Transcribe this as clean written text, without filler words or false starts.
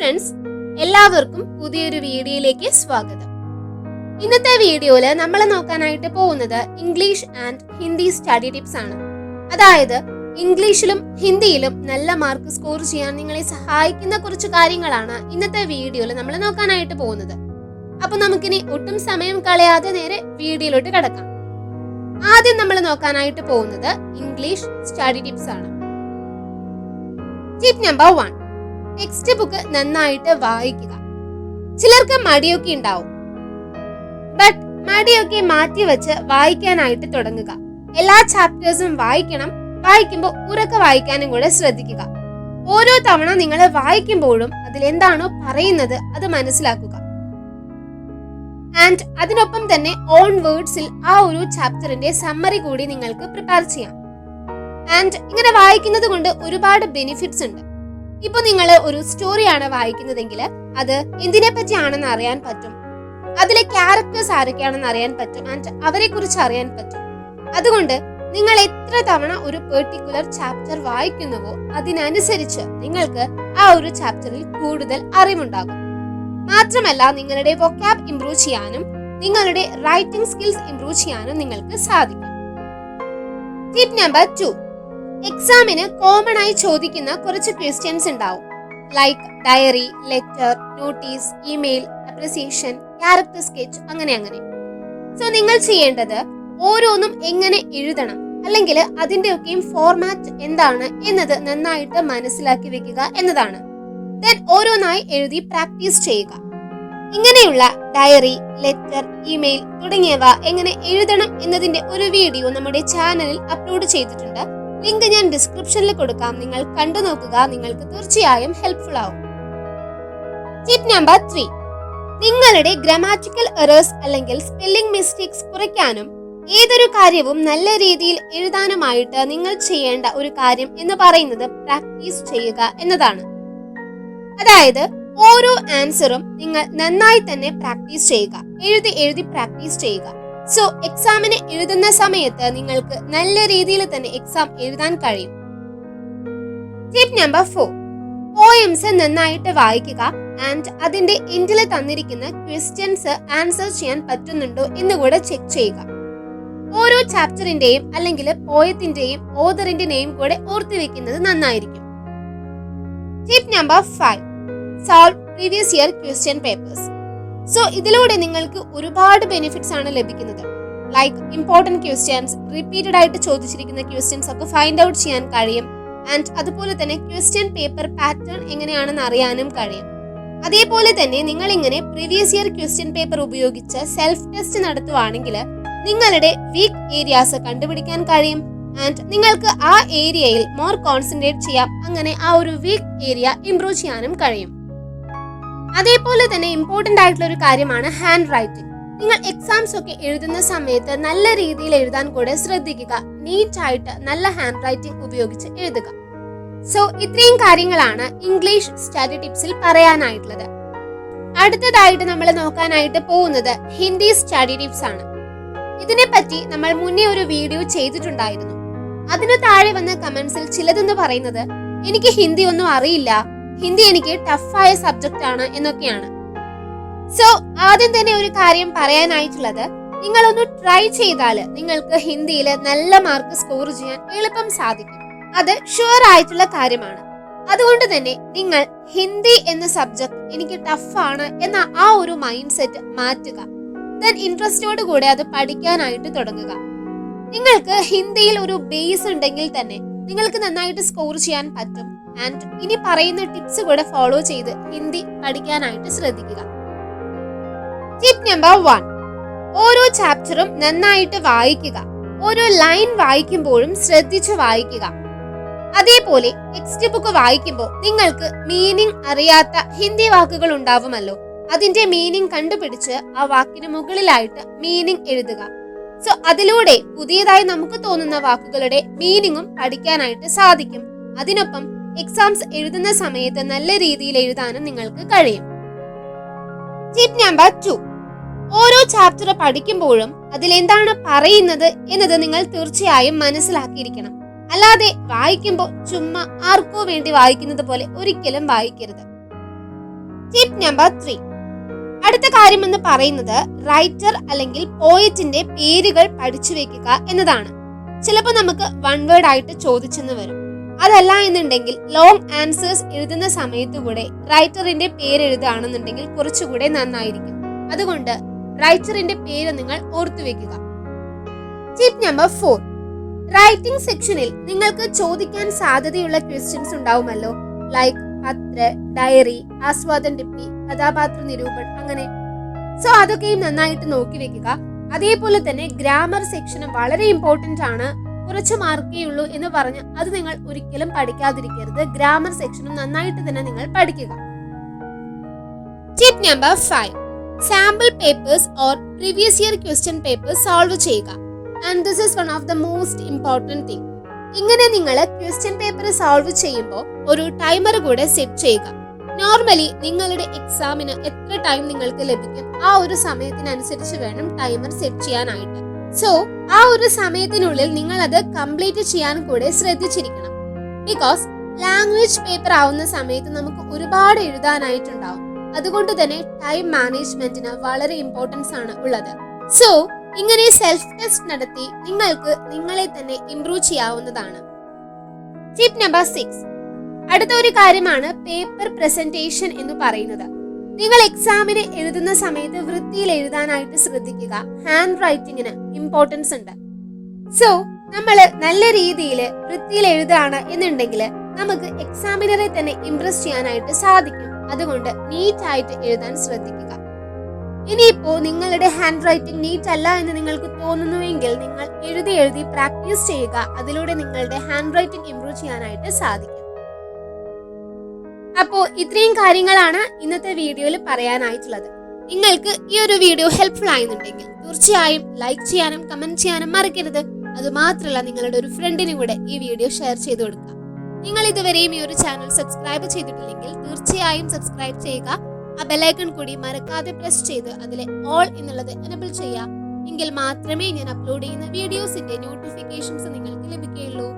Friends, എല്ലാവർക്കും പുതിയൊരു വീഡിയോയിലേക്ക് സ്വാഗതം. ഇന്നത്തെ വീഡിയോയിൽ നമ്മൾ നോക്കാനായിട്ട് പോകുന്നത് English and Hindi study tips ആണ്. അതായത് ഇംഗ്ലീഷിലും ഹിന്ദിയിലും നല്ല മാർക്ക് സ്കോർ ചെയ്യാൻ നിങ്ങളെ സഹായിക്കുന്ന കുറച്ച് കാര്യങ്ങളാണ് ഇന്നത്തെ വീഡിയോയിൽ നമ്മൾ നോക്കാനായിട്ട് പോകുന്നത്. അപ്പൊ നമുക്കിനി ഒട്ടും സമയം കളയാതെ നേരെ വീഡിയോയിലോട്ട് കടക്കാം. ആദ്യം നമ്മൾ നോക്കാനായിട്ട് പോകുന്നത് ഇംഗ്ലീഷ് സ്റ്റഡി ടിപ്സ് ആണ്. ടിപ്പ് നമ്പർ 1, ടെക്സ്റ്റ് ബുക്ക് നന്നായിട്ട് വായിക്കുക. ചിലർക്ക് മടിയൊക്കെ ഉണ്ടാവും, ബട്ട് മടിയൊക്കെ മാറ്റി വെച്ച് വായിക്കാനായിട്ട് തുടങ്ങുക. എല്ലാ ചാപ്റ്റേഴ്സും വായിക്കണം. വായിക്കുമ്പോൾ ഉറക്കെ വായിക്കാനും കൂടെ ശ്രദ്ധിക്കുക. ഓരോ തവണ നിങ്ങൾ വായിക്കുമ്പോഴും അതിലെന്താണോ പറയുന്നത് അത് മനസ്സിലാക്കുക. ആൻഡ് അതിനൊപ്പം തന്നെ ഓൺ വേർഡ്സിൽ ആ ഒരു ചാപ്റ്ററിന്റെ സമ്മറി കൂടി നിങ്ങൾക്ക് പ്രിപ്പയർ ചെയ്യാം. ആൻഡ് ഇങ്ങനെ വായിക്കുന്നത് കൊണ്ട് ഒരുപാട് ബെനിഫിറ്റ്സ് ഉണ്ട്. ഇപ്പൊ നിങ്ങൾ ഒരു സ്റ്റോറിയാണ് വായിക്കുന്നതെങ്കിൽ അത് എന്തിനെ പറ്റിയാണെന്ന് അറിയാൻ പറ്റും, അതിലെ ക്യാരക്ടേഴ്സ് ആരൊക്കെയാണെന്ന് അറിയാൻ പറ്റും, ആൻഡ് അവരെ കുറിച്ച് അറിയാൻ പറ്റും. അതുകൊണ്ട് നിങ്ങൾ എത്ര തവണ ഒരു പെർട്ടിക്കുലർ ചാപ്റ്റർ വായിക്കുന്നുവോ അതിനനുസരിച്ച് നിങ്ങൾക്ക് ആ ഒരു ചാപ്റ്ററിൽ കൂടുതൽ അറിവുണ്ടാകും. മാത്രമല്ല നിങ്ങളുടെ വൊക്കാബ് ഇംപ്രൂവ് ചെയ്യാനും നിങ്ങളുടെ റൈറ്റിംഗ് സ്കിൽസ് ഇംപ്രൂവ് ചെയ്യാനും നിങ്ങൾക്ക് സാധിക്കും. ടിപ്പ് നമ്പർ 2, എക്സാമിന് കോമൺ ആയി ചോദിക്കുന്ന കുറച്ച് ക്വസ്റ്റ്യൻസ് ഉണ്ടാവും. Like diary, letter, notice, email, appreciation, character sketch, അങ്ങനെ. സോ നിങ്ങൾ ചെയ്യേണ്ടത് ഓരോന്നും എങ്ങനെ എഴുതണം, അല്ലെങ്കിൽ അതിന്റെയൊക്കെയും ഫോർമാറ്റ് എന്താണ് എന്നത് നന്നായിട്ട് മനസ്സിലാക്കി വെക്കുക എന്നതാണ്. ദെൻ ഓരോന്നായി എഴുതി പ്രാക്ടീസ് ചെയ്യുക. ഇങ്ങനെയുള്ള ഡയറി, ലെറ്റർ, ഇമെയിൽ തുടങ്ങിയവ എങ്ങനെ എഴുതണം എന്നതിന്റെ ഒരു വീഡിയോ നമ്മുടെ ചാനലിൽ അപ്ലോഡ് ചെയ്തിട്ടുണ്ട്. ലിങ്ക് ഞാൻ ഡിസ്ക്രിപ്ഷനിൽ കൊടുക്കാം. നിങ്ങൾ കണ്ടു നോക്കുക, നിങ്ങൾക്ക് തീർച്ചയായും ഹെൽപ്ഫുൾ ആവും. ടിപ്പ് നമ്പർ 3, നിങ്ങളുടെ ഗ്രാമാറ്റിക്കൽ എറേഴ്സ് അല്ലെങ്കിൽ സ്പെല്ലിംഗ് മിസ്റ്റേക്സ് കുറയ്ക്കാനും ഏതൊരു കാര്യവും നല്ല രീതിയിൽ എഴുതാനുമായിട്ട് നിങ്ങൾ ചെയ്യേണ്ട ഒരു കാര്യം എന്ന് പറയുന്നത് പ്രാക്ടീസ് ചെയ്യുക എന്നതാണ്. അതായത് ഓരോ ആൻസറും നിങ്ങൾ നന്നായി തന്നെ പ്രാക്ടീസ് ചെയ്യുക, എഴുതി പ്രാക്ടീസ് ചെയ്യുക. സോ എക്സാമിന് എഴുതുന്ന സമയത്ത് നിങ്ങൾക്ക് നല്ല രീതിയിൽ തന്നെ എക്സാം എഴുതാൻ കഴിയും. ടിപ്പ് നമ്പർ 4, പോയംസ് നന്നായിട്ട് വായിക്കുക ആൻഡ് അതിന്റെ എൻഡിൽ തന്നിരിക്കുന്ന ക്വസ്റ്റ്യൻസ് ആൻസർ ചെയ്യാൻ പറ്റുന്നുണ്ടോ എന്നുകൂടെ ചെക്ക് ചെയ്യുക. ഓരോ ചാപ്റ്ററിന്റെയും അല്ലെങ്കിൽ പോയത്തിന്റെയും ഓതറിന്റെ നെയിം കൂടെ ഓർത്തു വെക്കുന്നത് നന്നായിരിക്കും. Tip number 5, solve previous year question papers. So ഇതിലൂടെ നിങ്ങൾക്ക് ഒരുപാട് ബെനിഫിറ്റ്സ് ആണ് ലഭിക്കുന്നത്. ലൈക്ക് ഇമ്പോർട്ടന്റ് ക്വസ്റ്റ്യൻസ്, റിപ്പീറ്റഡ് ആയിട്ട് ചോദിച്ചിരിക്കുന്ന ക്വസ്റ്റ്യൻസ് ഒക്കെ ഫൈൻഡ് ഔട്ട് ചെയ്യാൻ കഴിയും. ആൻഡ് അതുപോലെ തന്നെ ക്വസ്റ്റ്യൻ പേപ്പർ പാറ്റേൺ എങ്ങനെയാണെന്ന് അറിയാനും കഴിയും. അതേപോലെ തന്നെ നിങ്ങൾ ഇങ്ങനെ പ്രീവിയസ് ഇയർ ക്വസ്റ്റ്യൻ പേപ്പർ ഉപയോഗിച്ച് സെൽഫ് ടെസ്റ്റ് നടത്തുവാണെങ്കിൽ നിങ്ങളുടെ വീക്ക് ഏരിയാസ് കണ്ടുപിടിക്കാൻ കഴിയും. ആൻഡ് നിങ്ങൾക്ക് ആ ഏരിയയിൽ മോർ കോൺസെൻട്രേറ്റ് ചെയ്യാം. അങ്ങനെ ആ ഒരു വീക്ക് ഏരിയ ഇംപ്രൂവ് ചെയ്യാനും കഴിയും. അതേപോലെ തന്നെ ഇമ്പോർട്ടന്റ് ആയിട്ടുള്ള ഒരു കാര്യമാണ് ഹാൻഡ് റൈറ്റിംഗ്. നിങ്ങൾ എക്സാംസ് ഒക്കെ എഴുതുന്ന സമയത്ത് നല്ല രീതിയിൽ എഴുതാൻ കൂടെ ശ്രദ്ധിക്കുക. നീറ്റ് ആയിട്ട് നല്ല ഹാൻഡ് റൈറ്റിംഗ് ഉപയോഗിച്ച് എഴുതുക. സോ ഇത്രയും കാര്യങ്ങളാണ് ഇംഗ്ലീഷ് സ്റ്റഡി ടിപ്സിൽ പറയാനായിട്ടുള്ളത്. അടുത്തതായിട്ട് നമ്മൾ നോക്കാനായിട്ട് പോകുന്നത് ഹിന്ദി സ്റ്റഡി ടിപ്സ് ആണ്. ഇതിനെപ്പറ്റി നമ്മൾ മുന്നേ ഒരു വീഡിയോ ചെയ്തിട്ടുണ്ടായിരുന്നു. അതിനു താഴെ വന്ന കമന്റ്സിൽ ചിലതെന്ന് പറയുന്നത് എനിക്ക് ഹിന്ദി ഒന്നും അറിയില്ല, ഹിന്ദി എനിക്ക് ടഫായ സബ്ജക്റ്റ് ആണ് എന്നൊക്കെയാണ്. സോ ആദ്യം തന്നെ ഒരു കാര്യം പറയാനായിട്ടുള്ളത്, നിങ്ങളൊന്ന് ട്രൈ ചെയ്താൽ നിങ്ങൾക്ക് ഹിന്ദിയിൽ നല്ല മാർക്ക് സ്കോർ ചെയ്യാൻ എളുപ്പം സാധിക്കും. അത് ഷുവർ ആയിട്ടുള്ള കാര്യമാണ്. അതുകൊണ്ട് തന്നെ നിങ്ങൾ ഹിന്ദി എന്ന സബ്ജക്ട് എനിക്ക് ടഫാണ് എന്ന ആ ഒരു മൈൻഡ് സെറ്റ് മാറ്റുക. ദെൻ ഇൻട്രസ്റ്റോട് കൂടെ അത് പഠിക്കാനായിട്ട് തുടങ്ങുക. നിങ്ങൾക്ക് ഹിന്ദിയിൽ ഒരു ബേസ് ഉണ്ടെങ്കിൽ തന്നെ നിങ്ങൾക്ക് നന്നായിട്ട് സ്കോർ ചെയ്യാൻ പറ്റും. ആൻഡ് ഇനി പറയുന്ന ടിപ്സ് കൂടെ ഫോളോ ചെയ്ത് ഹിന്ദി പഠിക്കാനായിട്ട് ശ്രദ്ധിക്കുക. ടിപ്പ് നമ്പർ 1, ഓരോ ചാപ്റ്ററും നന്നായിട്ട് വായിക്കുക. ഓരോ ലൈൻ വായിക്കുമ്പോഴും ശ്രദ്ധിച്ച് വായിക്കുക. അതേപോലെ ടെക്സ്റ്റ് ബുക്ക് വായിക്കുമ്പോൾ നിങ്ങൾക്ക് മീനിങ് അറിയാത്ത ഹിന്ദി വാക്കുകൾ ഉണ്ടാവുമല്ലോ, അതിന്റെ മീനിങ് കണ്ടുപിടിച്ച് ആ വാക്കിന് മുകളിലായിട്ട് മീനിങ് എഴുതുക. സോ അതിലൂടെ പുതിയതായി നമുക്ക് തോന്നുന്ന വാക്കുകളുടെ മീനിങ്ങും പഠിക്കാനായിട്ട് സാധിക്കും. അതിനൊപ്പം എക്സാംസ് എഴുതുന്ന സമയത്ത് നല്ല രീതിയിൽ എഴുതാനും നിങ്ങൾക്ക് കഴിയും. ടിപ്പ് നമ്പർ 2, ഓരോ ചാപ്റ്റർ പഠിക്കുമ്പോഴും അതിലെന്താണ് പറയുന്നത് എന്നത് നിങ്ങൾ തീർച്ചയായും മനസ്സിലാക്കിയിരിക്കണം. അല്ലാതെ വായിക്കുമ്പോൾ ചുമ്മാ ആർക്കോ വേണ്ടി വായിക്കുന്നത് പോലെ ഒരിക്കലും വായിക്കരുത്. Tip number 3. അടുത്ത കാര്യം എന്ന് പറയുന്നത് റൈറ്റർ അല്ലെങ്കിൽ പോയറ്റിന്റെ പേരുകൾ പഠിച്ചു വെക്കുക എന്നതാണ്. ചിലപ്പോൾ നമുക്ക് വൺ വേർഡ് ആയിട്ട് ചോദിച്ചെന്ന് വരും. അതല്ല എന്നുണ്ടെങ്കിൽ ലോങ് ആൻസേഴ്സ് എഴുതുന്ന സമയത്ത് കൂടെ റൈറ്ററിന്റെ പേര് എഴുതുകയാണെന്നുണ്ടെങ്കിൽ കുറച്ചുകൂടെ നന്നായിരിക്കും. അതുകൊണ്ട് റൈറ്ററിന്റെ പേര് നിങ്ങൾ ഓർത്തു വെക്കുക. Tip number 4. റൈറ്റിംഗ് സെക്ഷനിൽ നിങ്ങൾക്ക് ചോദിക്കാൻ സാധ്യതയുള്ള ക്വസ്റ്റ്യൻസ് ഉണ്ടാവുമല്ലോ. ലൈക്ക് പത്ര, ഡയറി, ആസ്വാദൻ ടിപ്പി, കഥാപാത്ര നിരൂപണം, അങ്ങനെ. സോ അതൊക്കെയും നന്നായിട്ട് നോക്കി വെക്കുക. അതേപോലെ തന്നെ ഗ്രാമർ സെക്ഷനും വളരെ ഇമ്പോർട്ടന്റ് ആണ്. കുറച്ച് മാർക്കേ ഉള്ളൂ എന്ന് പറഞ്ഞ് അത് നിങ്ങൾ ഒരിക്കലും പഠിക്കാതിരിക്കരുത്. ഗ്രാമർ സെക്ഷനും നന്നായിട്ട് തന്നെ നിങ്ങൾ പഠിക്കുക. Tip number 5. Sample papers or previous year question papers solve ചെയ്യുക. And this is one of the most important thing. ഇങ്ങനെ നിങ്ങൾ ക്വസ്റ്റ്യൻ പേപ്പർ സോൾവ് ചെയ്യുമ്പോൾ ഒരു ടൈമർ കൂടെ സെറ്റ് ചെയ്യുക. നോർമലി നിങ്ങളുടെ എക്സാമിന് എത്ര ടൈം നിങ്ങൾക്ക് ലഭിക്കും ആ ഒരു സമയത്തിനനുസരിച്ച് വേണം ടൈമർ സെറ്റ് ചെയ്യാനായിട്ട്. സോ ആ ഒരു സമയത്തിനുള്ളിൽ നിങ്ങൾ അത് കംപ്ലീറ്റ് ചെയ്യാൻ കൂടെ ശ്രദ്ധിച്ചിരിക്കണം. ബിക്കോസ് ലാംഗ്വേജ് പേപ്പർ ആവുന്ന സമയത്ത് നമുക്ക് ഒരുപാട് എഴുതാനായിട്ടുണ്ടാവും. അതുകൊണ്ട് തന്നെ ടൈം മാനേജ്മെന്റിന് വളരെ ഇമ്പോർട്ടൻസ് ആണ് ഉള്ളത്. സോ ഇങ്ങനെ സെൽഫ് ടെസ്റ്റ് നടത്തി നിങ്ങൾക്ക് നിങ്ങളെ തന്നെ ഇംപ്രൂവ് ചെയ്യാവുന്നതാണ്. Tip number 6. അടുത്ത ഒരു കാര്യമാണ് പേപ്പർ പ്രസന്റേഷൻ എന്ന് പറയുന്നത്. നിങ്ങൾ എക്സാമിന് എഴുതുന്ന സമയത്ത് വൃത്തിയിൽ എഴുതാനായിട്ട് ശ്രദ്ധിക്കുക. ഹാൻഡ് റൈറ്റിങ്ങിന് ഇമ്പോർട്ടൻസ് ഉണ്ട്. സോ നമ്മൾ നല്ല രീതിയിൽ വൃത്തിയിൽ എഴുതുകയാണ് എന്നുണ്ടെങ്കിൽ നമുക്ക് എക്സാമിനറെ തന്നെ ഇംപ്രസ് ചെയ്യാനായിട്ട് സാധിക്കും. അതുകൊണ്ട് നീറ്റ് ആയിട്ട് എഴുതാൻ ശ്രദ്ധിക്കുക. ഇനിയിപ്പോ നിങ്ങളുടെ ഹാൻഡ് റൈറ്റിംഗ് നീറ്റ് അല്ല എന്ന് നിങ്ങൾക്ക് തോന്നുന്നുവെങ്കിൽ നിങ്ങൾ എഴുതി പ്രാക്ടീസ് ചെയ്യുക. അതിലൂടെ നിങ്ങളുടെ ഹാൻഡ് റൈറ്റിംഗ് ഇംപ്രൂവ് ചെയ്യാനായിട്ട് സാധിക്കും. അപ്പോ ഇത്രയും കാര്യങ്ങളാണ് ഇന്നത്തെ വീഡിയോയിൽ പറയാനായിട്ടുള്ളത്. നിങ്ങൾക്ക് ഈ ഒരു വീഡിയോ ഹെൽപ്ഫുൾ ആയെന്നുണ്ടെങ്കിൽ തീർച്ചയായും ലൈക്ക് ചെയ്യാനും കമന്റ് ചെയ്യാനും മറക്കരുത്. അതുമാത്രമല്ല നിങ്ങളുടെ ഒരു ഫ്രണ്ടിനും കൂടെ ഈ വീഡിയോ ഷെയർ ചെയ്ത് കൊടുക്കുക. നിങ്ങൾ ഇതുവരെയും ഈ ഒരു ചാനൽ സബ്സ്ക്രൈബ് ചെയ്തിട്ടില്ലെങ്കിൽ തീർച്ചയായും സബ്സ്ക്രൈബ് ചെയ്യുക. ആ ബെല്ലൈക്കൺ കൂടി മറക്കാതെ പ്രസ് ചെയ്ത് അതിലെ ഓൾ എന്നുള്ളത് എനേബിൾ ചെയ്യുക. എങ്കിൽ മാത്രമേ ഞാൻ അപ്ലോഡ് ചെയ്യുന്ന വീഡിയോസിന്റെ നോട്ടിഫിക്കേഷൻസ് നിങ്ങൾക്ക് ലഭിക്കുകയുള്ളൂ.